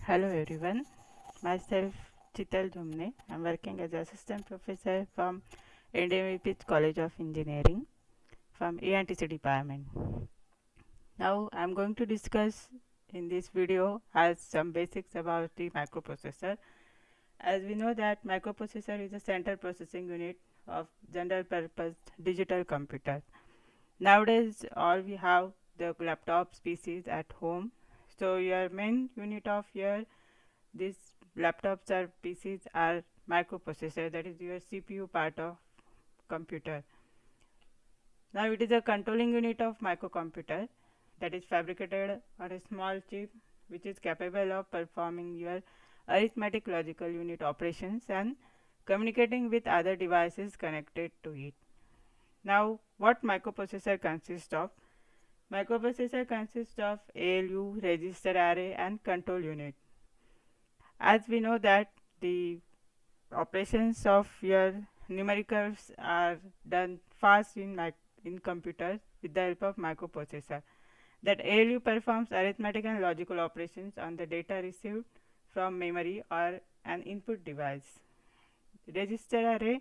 Hello everyone, myself Chital Dhumne. I'm working as assistant professor from Indian College of Engineering from ENTC department. Now I'm going to discuss in this video as some basics about the microprocessor. As we know that microprocessor is a central processing unit of general purpose digital computer. Nowadays all we have the laptops, PCs at home. So your main unit of your these laptops or PCs are microprocessor, that is your CPU part of computer. Now it is a controlling unit of microcomputer that is fabricated on a small chip which is capable of performing your arithmetic logical unit operations and communicating with other devices connected to it. Now what microprocessor consists of? Microprocessor consists of ALU, register array and control unit. As we know that the operations of your numericals are done fast in computers with the help of microprocessor. That ALU performs arithmetic and logical operations on the data received from memory or an input device. Register array.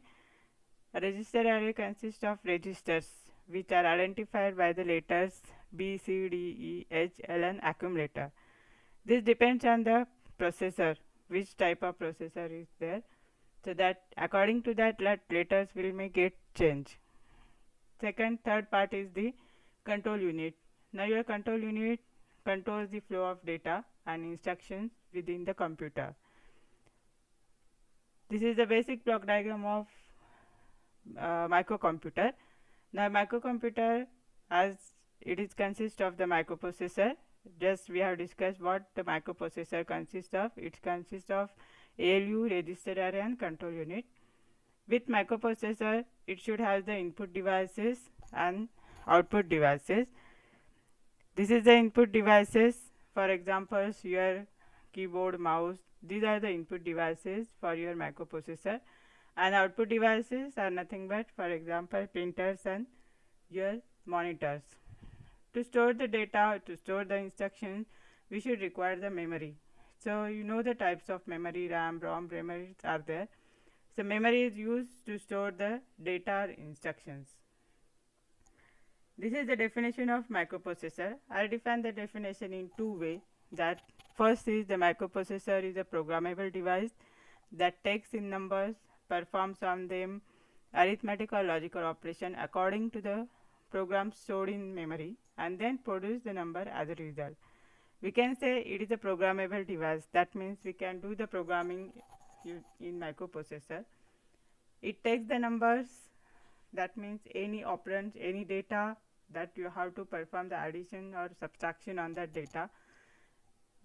A register array consists of registers which are identified by the letters B, C, D, E, H, L and accumulator. This depends on the processor, which type of processor is there, so that according to that letters will may get change. Third part is the control unit. Now your control unit controls the flow of data and instructions within the computer. This is the basic block diagram of microcomputer. Now microcomputer, as it is consist of the microprocessor, just we have discussed what the microprocessor consists of. It consists of ALU, register array and control unit. With microprocessor, it should have the input devices and output devices. This is the input devices, for example your keyboard, mouse. These are the input devices for your microprocessor, and output devices are nothing but, for example, printers and your monitors. To store the data, to store the instructions, we should require the memory. So you know the types of memory, RAM, ROM memories are there. So memory is used to store the data instructions. This is the definition of microprocessor. I define the definition in two ways. That first is the microprocessor is a programmable device that takes in numbers, performs on them arithmetic or logical operation according to the program stored in memory and then produce the number as a result. We can say it is a programmable device. That means we can do the programming in microprocessor. It takes the numbers, that means any operand, any data that you have to perform the addition or subtraction on that data.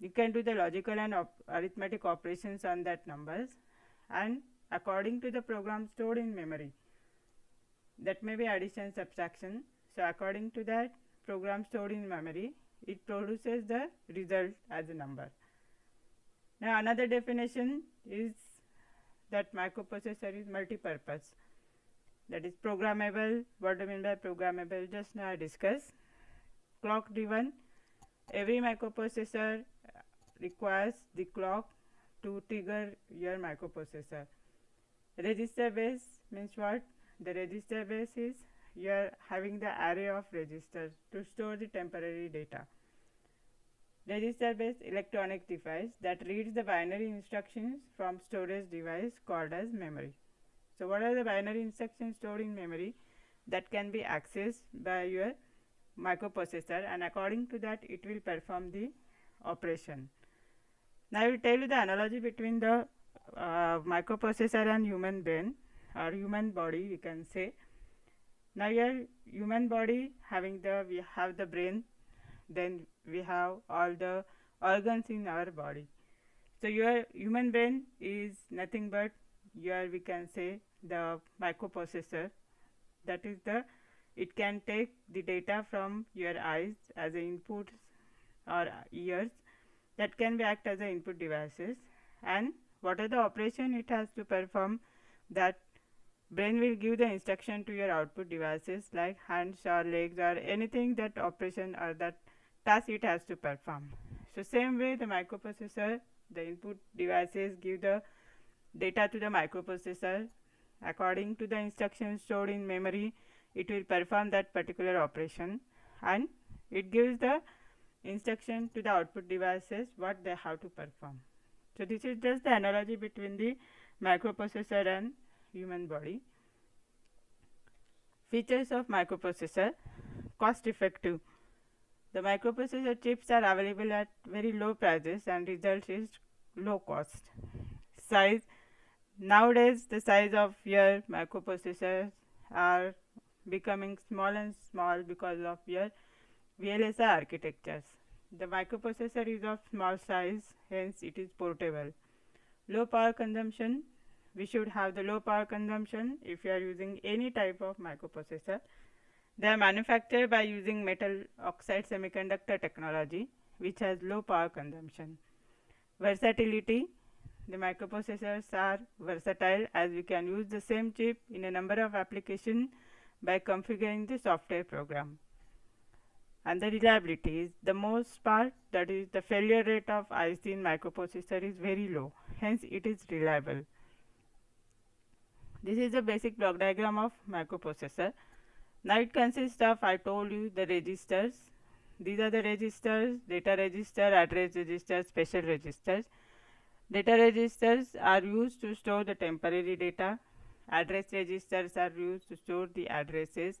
You can do the logical and arithmetic operations on that numbers, and according to the program stored in memory, that may be addition, subtraction. So according to that program stored in memory, it produces the result as a number. Now another definition is that microprocessor is multi-purpose, that is programmable. What do I mean by programmable? Just now I discussed. Clock driven. Every microprocessor requires the clock to trigger your microprocessor. Register base means what? The register base is you are having the array of registers to store the temporary data. Register based electronic device that reads the binary instructions from storage device called as memory. So what are the binary instructions stored in memory that can be accessed by your microprocessor, and according to that it will perform the operation. Now I will tell you the analogy between the microprocessor and human brain or human body, we can say. Now your human body we have the brain, then we have all the organs in our body. So your human brain is nothing but your, we can say, the microprocessor. That is the, it can take the data from your eyes as an input or ears, that can be act as a input devices, and what are the operation it has to perform, that brain will give the instruction to your output devices like hands or legs or anything, that operation or that task it has to perform. So same way the microprocessor The input devices give the data to the microprocessor. According to the instructions stored in memory, it will perform that particular operation, and it gives the instruction to the output devices what they have to perform. So this is just the analogy between the microprocessor and human body. Features of microprocessor: cost effective. The microprocessor chips are available at very low prices and result is low cost. Size: nowadays the size of your microprocessors are becoming small and small because of your VLSI architectures. The microprocessor is of small size, hence it is portable. Low power consumption: we should have the low power consumption if you are using any type of microprocessor. They are manufactured by using metal oxide semiconductor technology, which has low power consumption. Versatility: the microprocessors are versatile as we can use the same chip in a number of applications by configuring the software program. And the reliability is the most part, that is the failure rate of IC in microprocessor is very low, hence it is reliable. This is the basic block diagram of microprocessor. Now it consists of, I told you, the registers. These are the registers: data register, address register, special registers. Data registers are used to store the temporary data. Address registers are used to store the addresses,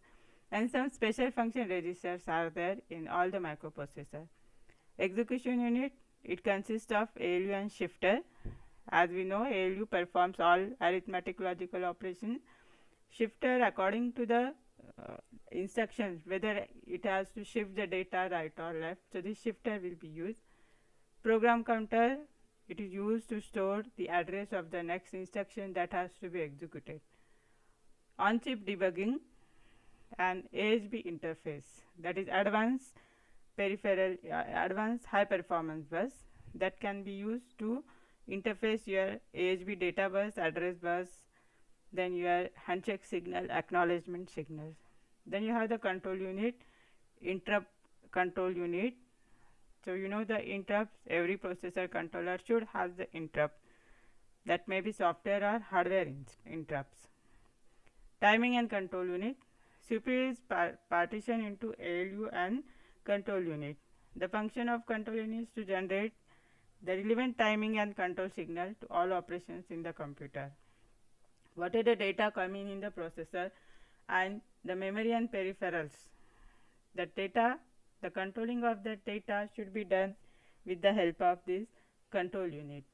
and some special function registers are there in all the microprocessor. Execution unit: it consists of ALU and shifter. As we know, ALU performs all arithmetic logical operations. Shifter, according to the instructions, whether it has to shift the data right or left, so this shifter will be used. Program counter: it is used to store the address of the next instruction that has to be executed. On-chip debugging and AHB interface, that is advanced peripheral, advanced high performance bus, that can be used to interface your AHB data bus, address bus, then your handshake signal, acknowledgement signals. Then you have the control unit, interrupt control unit. So you know the interrupts, every processor controller should have the interrupt. That may be software or hardware interrupts. Timing and control unit. CPU is partitioned into ALU and control unit. The function of control unit is to generate the relevant timing and control signal to all operations in the computer. What are the data coming in the processor and the memory and peripherals? The data, the controlling of the data should be done with the help of this control unit.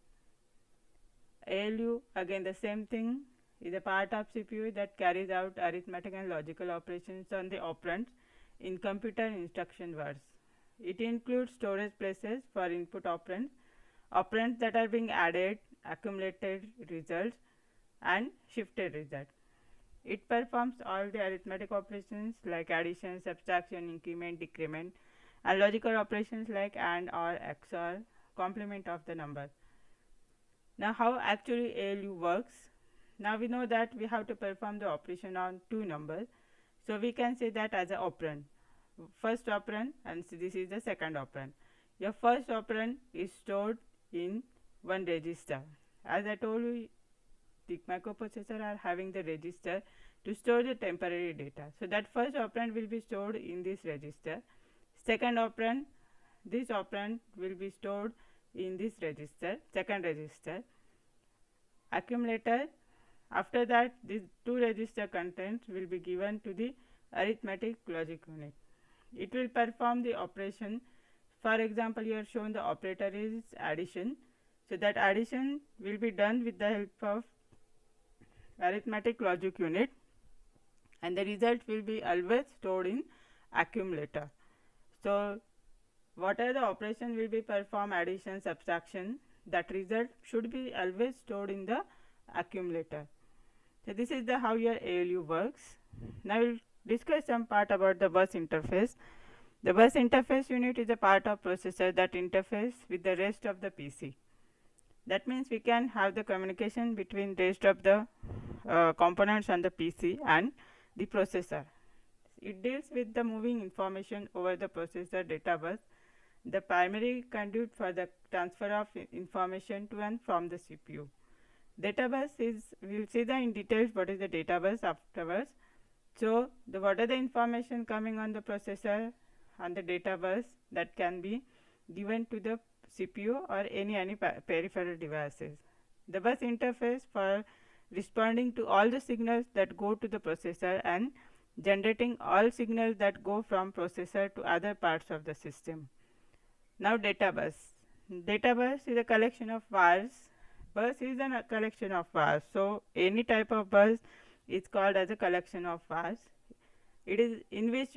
ALU, again the same thing, is a part of CPU that carries out arithmetic and logical operations on the operands in computer instruction words. It includes storage places for input operands, operands that are being added, accumulated results, and shifted results. It performs all the arithmetic operations like addition, subtraction, increment, decrement, and logical operations like AND, OR, XOR, complement of the number. Now how actually ALU works? Now we know that we have to perform the operation on two numbers, so we can say that as an operand. First operand, and so this is the second operand. Your first operand is stored in one register. As I told you, the microprocessor are having the register to store the temporary data. So that first operand will be stored in this register. Second operand, this operand will be stored in this register, second register. Accumulator, after that these two register contents will be given to the arithmetic logic unit. It will perform the operation. For example, here shown the operator is addition. So that addition will be done with the help of arithmetic logic unit, and the result will be always stored in accumulator. So whatever the operation will be performed, addition, subtraction, that result should be always stored in the accumulator. So this is the how your ALU works. Now we'll discuss some part about the bus interface. The bus interface unit is a part of processor that interface with the rest of the PC. That means we can have the communication between rest of the components on the PC and the processor. It deals with the moving information over the processor data bus the primary conduit for the transfer of information to and from the CPU. Data bus is, we will see that in details what is the data bus afterwards. So, what are the information coming on the processor on the data bus that can be given to the CPU or any peripheral devices. The bus interface for responding to all the signals that go to the processor and generating all signals that go from processor to other parts of the system. Now data bus. Data bus is a collection of wires. Bus is a collection of wires. So any type of bus is called as a collection of wires. It is in which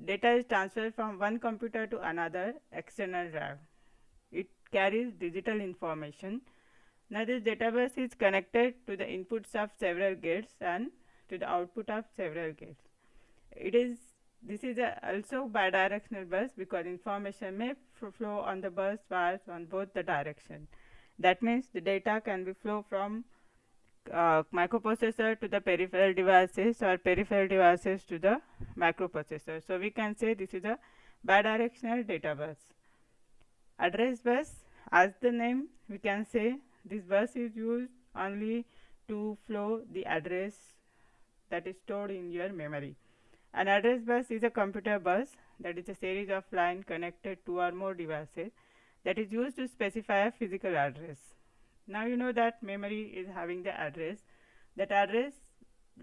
data is transferred from one computer to another external drive. It carries digital information. Now this data bus is connected to the inputs of several gates and to the output of several gates. This is also bidirectional bus because information may flow on the bus wires on both the direction. That means the data can be flow from microprocessor to the peripheral devices or peripheral devices to the microprocessor. So we can say this is a bidirectional data bus. Address bus, as the name we can say, this bus is used only to flow the address that is stored in your memory. An address bus is a computer bus that is a series of lines connected to or more devices that is used to specify a physical address. Now you know that memory is having the address. That address,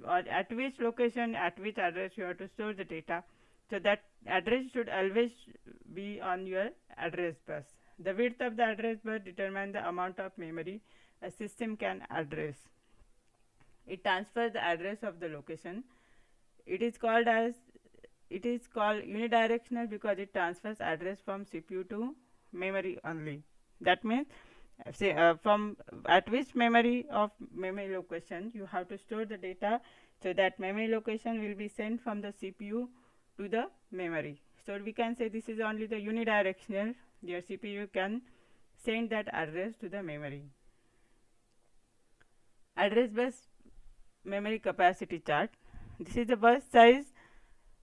or at which location, at which address you have to store the data. So that address should always be on your address bus. The width of the address bus determines the amount of memory a system can address. It transfers the address of the location. It is called unidirectional because it transfers address from CPU to memory only. That means from at which memory location you have to store the data, so that memory location will be sent from the CPU to the memory. So we can say this is only the unidirectional. Your CPU can send that address to the memory. Address bus memory capacity chart. This is the bus size.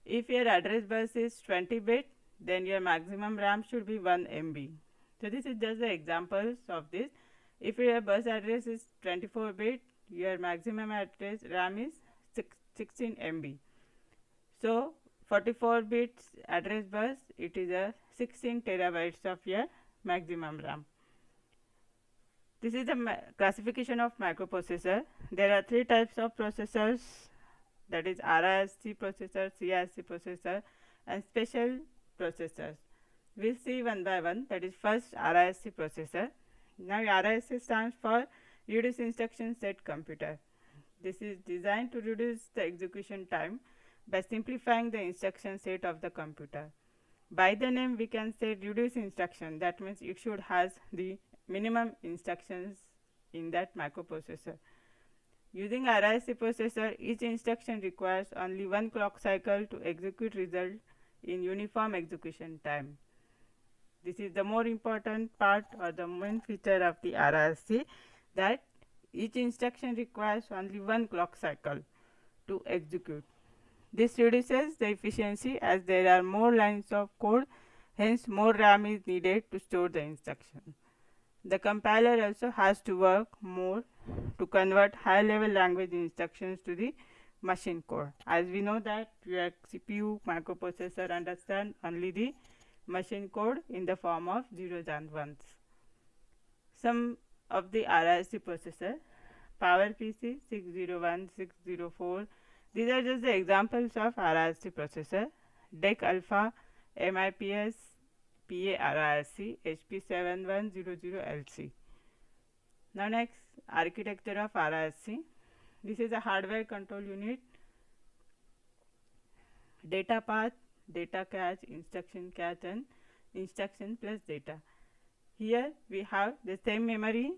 If your address bus is 20 bit, then your maximum RAM should be 1 MB. So this is just the examples of this. If your bus address is 24 bit, your maximum address RAM is 16 MB. So 44 bits address bus, it is a 16 terabytes of your maximum RAM. This is the classification of microprocessor. There are three types of processors, that is RISC processor, CISC processor and special processors. We'll see one by one. That is first RISC processor. Now RISC stands for Reduced Instruction Set Computer. This is designed to reduce the execution time by simplifying the instruction set of the computer. By the name we can say reduce instruction. That means it should has the minimum instructions in that microprocessor. Using RISC processor, each instruction requires only one clock cycle to execute result in uniform execution time. This is the more important part or the main feature of the RISC, that each instruction requires only one clock cycle to execute. This reduces the efficiency as there are more lines of code, hence more RAM is needed to store the instruction. The compiler also has to work more to convert high-level language instructions to the machine code. As we know that your CPU microprocessor understand only the machine code in the form of zeros and ones. Some of the RISC processor, PowerPC 601, 604. These are just the examples of RISC processor. DEC Alpha, MIPS, PA-RISC, HP7100LC. Now next, architecture of RISC. This is a hardware control unit. Data path, data cache, instruction cache and instruction plus data. Here we have the same memory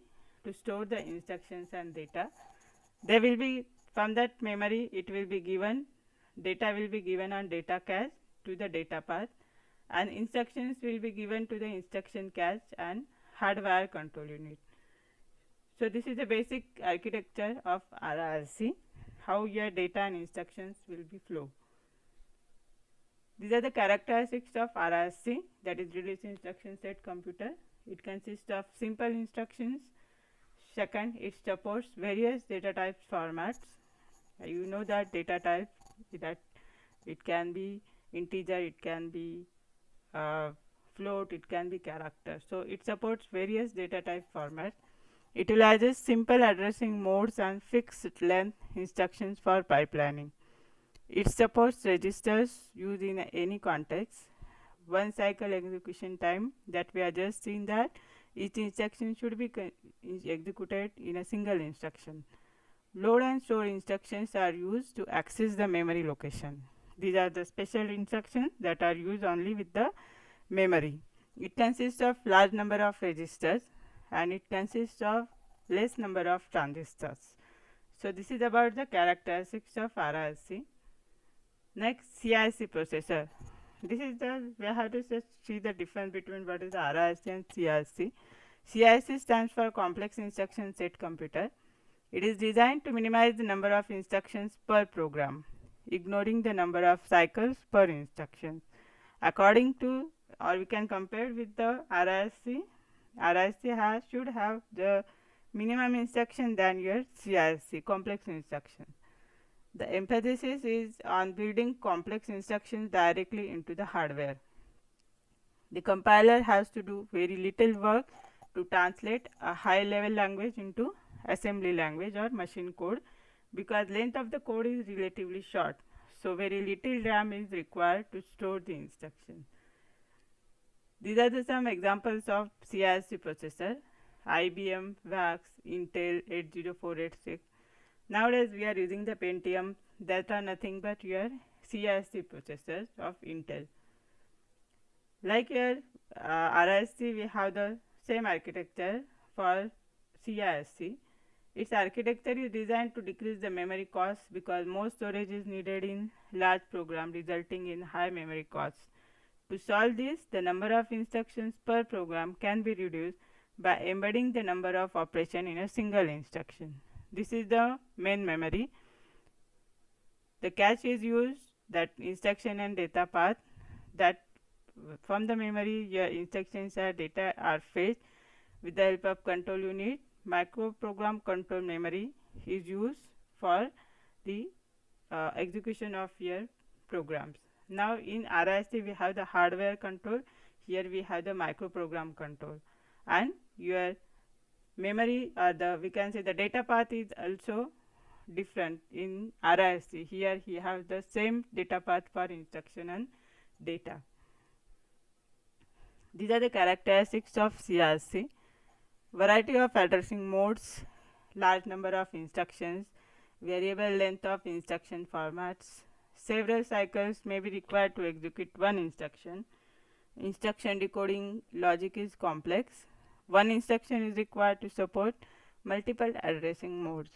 to store the instructions and data. There will be, from that memory it will be given, data will be given on data cache to the data path, and instructions will be given to the instruction cache and hardware control unit. So this is the basic architecture of RISC, how your data and instructions will be flow. These are the characteristics of RISC, that is Release Instruction Set Computer. It consists of simple instructions. Second, it supports various data types formats. You know that data type, that it can be integer, it can be uh, float, it can be character. So it supports various data type formats. It utilizes simple addressing modes and fixed length instructions for pipelining. It supports registers used in any context. One cycle execution time, that we are just seeing that each instruction should be executed in a single instruction. Load and store instructions are used to access the memory location. These are the special instructions that are used only with the memory. It consists of large number of registers and it consists of less number of transistors. So this is about the characteristics of RISC. Next, CISC processor. This is the, we have to just see the difference between what is RISC and CISC. CISC stands for Complex Instruction Set Computer. It is designed to minimize the number of instructions per program, ignoring the number of cycles per instruction. According to, or we can compare with the RISC, RISC should have the minimum instruction than your CISC, complex instruction. The emphasis is on building complex instructions directly into the hardware. The compiler has to do very little work to translate a high level language into assembly language or machine code, because length of the code is relatively short. So very little RAM is required to store the instruction. These are some examples of CISC processor: IBM, VAX, Intel 80486. Nowadays we are using the Pentium, that are nothing but your CISC processors of Intel. Like your RISC, we have the same architecture for CISC. Its architecture is designed to decrease the memory cost because more storage is needed in large program, resulting in high memory costs. To solve this, the number of instructions per program can be reduced by embedding the number of operations in a single instruction. This is the main memory. The cache is used, that instruction and data path, that from the memory your instructions or data are fetched with the help of control unit. Microprogram control memory is used for the execution of your programs. Now in RISC we have the hardware control, here we have the microprogram control, and your memory, or the, we can say the data path is also different in RISC. Here he have the same data path for instruction and data. These are the characteristics of CISC. Variety of addressing modes, large number of instructions, variable length of instruction formats. Several cycles may be required to execute one instruction. Instruction decoding logic is complex. One instruction is required to support multiple addressing modes.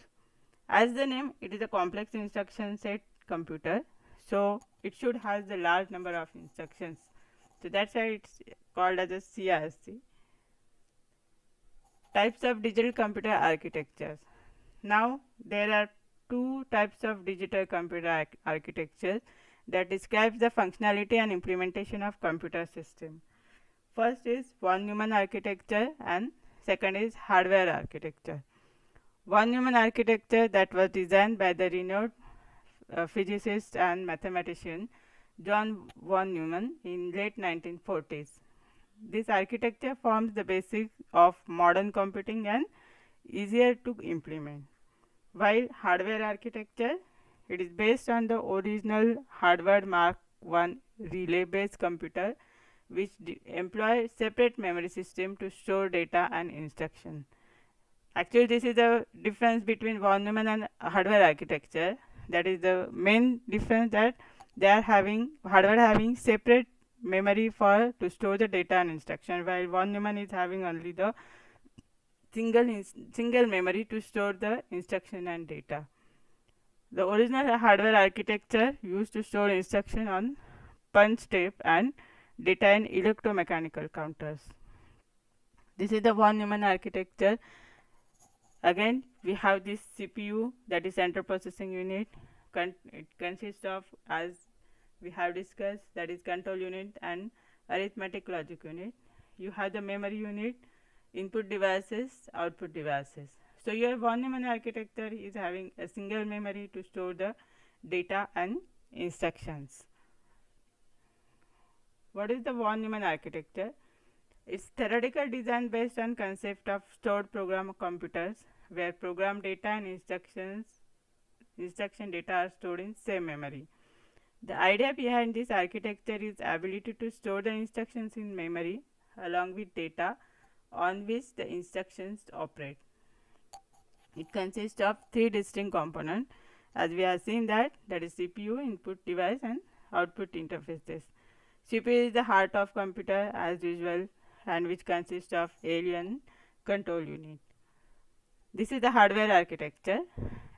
As the name, it is a complex instruction set computer, so it should have the large number of instructions. So that's why it's called as a CISC. Types of digital computer architectures. Now there are two types of digital computer architectures that describes the functionality and implementation of computer system. First is von Neumann architecture and second is hardware architecture. Von Neumann architecture, that was designed by the renowned physicist and mathematician John von Neumann in late 1940s. This architecture forms the basis of modern computing and easier to implement. While hardware architecture, it is based on the original Harvard Mark I relay-based computer, which employ separate memory system to store data and instruction. Actually, this is the difference between von Neumann and hardware architecture. That is the main difference, that they are having hardware having separate memory for to store the data and instruction, while von Neumann is having only the single memory to store the instruction and data. The original hardware architecture used to store instruction on punch tape and data in electromechanical counters. This is the von Neumann architecture. Again, we have this CPU, that is central processing unit. It consists of, as we have discussed, that is control unit and arithmetic logic unit. You have the memory unit, input devices, output devices. So your von Neumann architecture is having a single memory to store the data and instructions. What is the von Neumann architecture? It's theoretical design based on concept of stored program computers where program data and instruction data are stored in same memory. The idea behind this architecture is ability to store the instructions in memory along with data on which the instructions operate. It consists of three distinct components, as we have seen that is CPU, input device and output interfaces. CPU is the heart of computer as usual, and which consists of ALU and control unit. This is the hardware architecture.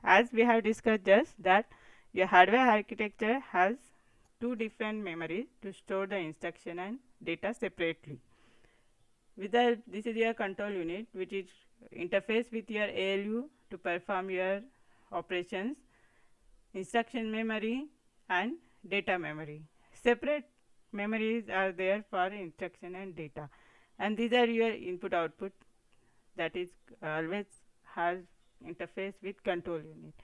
As we have discussed just that your hardware architecture has two different memories to store the instruction and data separately. This is your control unit, which is interface with your ALU to perform your operations, instruction memory and data memory. Separate memories are there for instruction and data, and these are your input output, that is always has interface with control unit.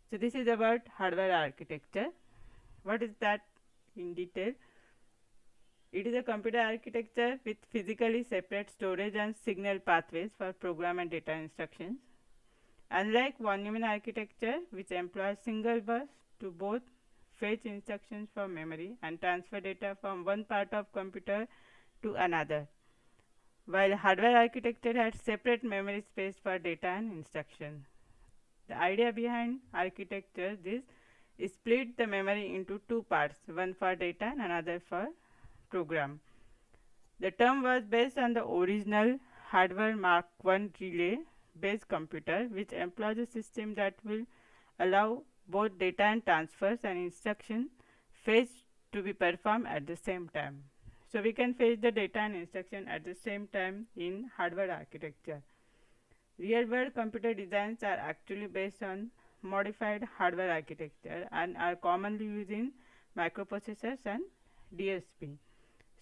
So this is about hardware architecture. What is that in detail? It is a computer architecture with physically separate storage and signal pathways for program and data instructions. Unlike von Neumann architecture, which employs single bus to both fetch instructions from memory and transfer data from one part of computer to another, while hardware architecture had separate memory space for data and instruction. The idea behind architecture is split the memory into two parts, one for data and another for program. The term was based on the original hardware Mark I relay based computer, which employs a system that will allow both data and transfers and instruction fetch to be performed at the same time. So we can fetch the data and instruction at the same time in hardware architecture. Real world computer designs are actually based on modified hardware architecture and are commonly used in microprocessors and DSP.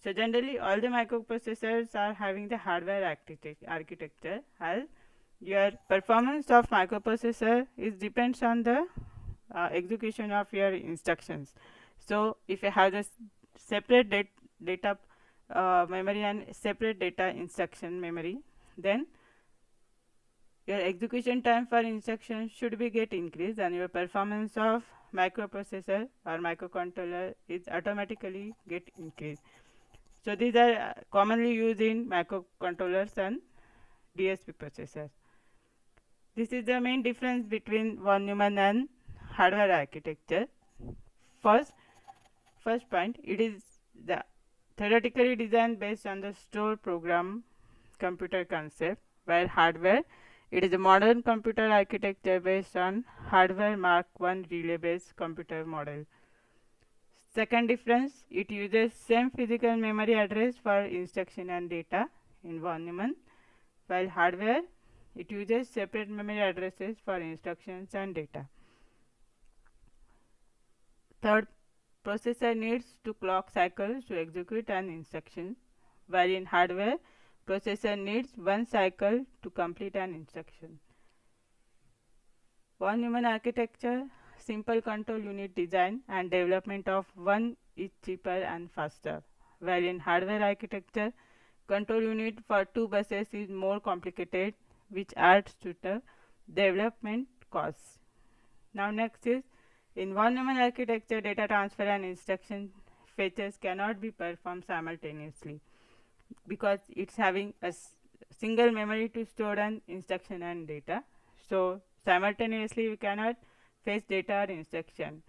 So generally all the microprocessors are having the hardware architecture, as your performance of microprocessor is depends on the execution of your instructions. So if you have the separate data memory and separate data instruction memory, then your execution time for instruction should be get increased and your performance of microprocessor or microcontroller is automatically get increased. So these are commonly used in microcontrollers and DSP processors. This is the main difference between von Neumann and hardware architecture. First point, it is the theoretically designed based on the store program computer concept, while hardware, it is a modern computer architecture based on hardware Mark I relay based computer model. Second difference, it uses same physical memory address for instruction and data in von Neumann, while hardware, it uses separate memory addresses for instructions and data. Third, processor needs 2 clock cycles to execute an instruction, while in hardware, processor needs 1 cycle to complete an instruction. Von Neumann architecture, simple control unit design and development of one is cheaper and faster, while in hardware architecture, control unit for 2 buses is more complicated, which adds to the development costs. Now next is, in von Neumann architecture, data transfer and instruction fetches cannot be performed simultaneously because it's having a single memory to store an instruction and data. So simultaneously we cannot fetch data or instruction,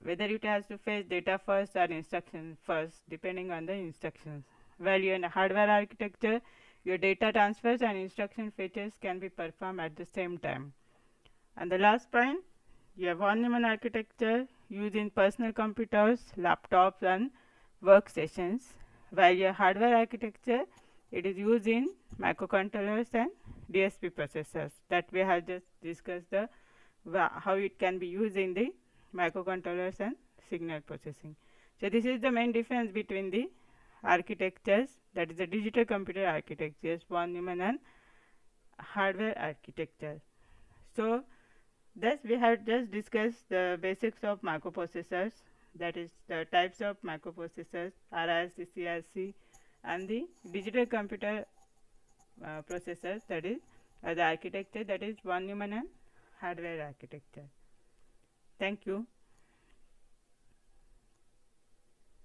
whether it has to fetch data first or instruction first depending on the instructions. While in hardware architecture, your data transfers and instruction fetches can be performed at the same time. And the last point, your von Neumann architecture used in personal computers, laptops and workstations, while your hardware architecture, it is used in microcontrollers and DSP processors, that we have just discussed how it can be used in the microcontrollers and signal processing. So this is the main difference between the architectures, that is the digital computer architectures, von Neumann and hardware architecture. So thus we have just discussed the basics of microprocessors, that is the types of microprocessors, RISC, CRC, and the digital computer processors, that is the architecture, that is von Neumann and hardware architecture. Thank you.